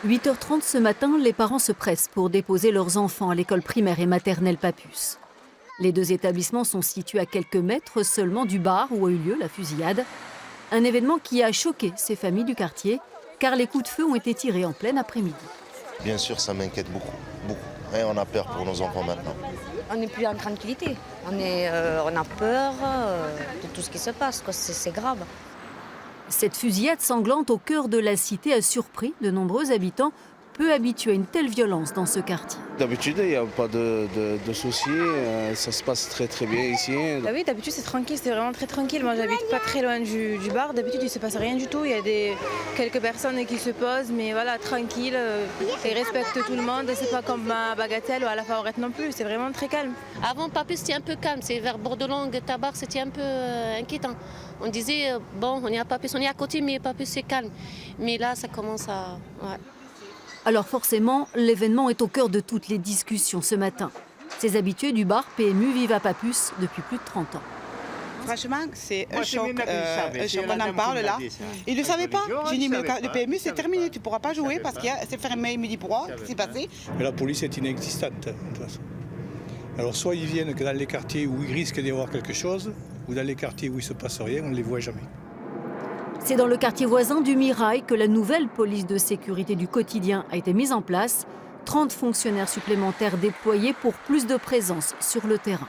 8h30 ce matin, les parents se pressent pour déposer leurs enfants à l'école primaire et maternelle Papus. Les deux établissements sont situés à quelques mètres seulement du bar où a eu lieu la fusillade. Un événement qui a choqué ces familles du quartier, car les coups de feu ont été tirés en plein après-midi. Bien sûr, ça m'inquiète beaucoup, beaucoup. Et on a peur pour nos enfants maintenant. On n'est plus en tranquillité. On a peur de tout ce qui se passe. C'est grave. Cette fusillade sanglante au cœur de la cité a surpris de nombreux habitants, peu habitués à une telle violence dans ce quartier. D'habitude, il n'y a pas de soucis, ça se passe très très bien ici. Ah oui, d'habitude c'est tranquille, c'est vraiment très tranquille. Moi j'habite pas très loin du bar, d'habitude il se passe rien du tout. Il y a quelques personnes qui se posent, mais voilà, tranquille, ils respectent tout le monde. C'est pas comme à Bagatelle ou à la Favorette non plus, c'est vraiment très calme. Avant Papus c'était un peu calme, c'est vers Bordelongue, Tabar, c'était un peu inquiétant. On disait, bon, on est à Papus, on est à côté, mais Papus c'est calme. Mais là ça commence à... Ouais. Alors forcément, l'événement est au cœur de toutes les discussions ce matin. Ces habitués du bar PMU vivent à Papus depuis plus de 30 ans. Franchement, c'est un choc. On en parle là. Ils ne le savaient pas. J'ai dit, mais le PMU, c'est terminé. Tu ne pourras pas jouer parce que c'est fermé. Il me dit, pourquoi? Qu'est-ce qui s'est passé? Mais la police est inexistante, de toute façon. Alors, soit ils viennent que dans les quartiers où il risque d'y avoir quelque chose, ou dans les quartiers où il ne se passe rien, on ne les voit jamais. C'est dans le quartier voisin du Mirail que la nouvelle police de sécurité du quotidien a été mise en place. 30 fonctionnaires supplémentaires déployés pour plus de présence sur le terrain.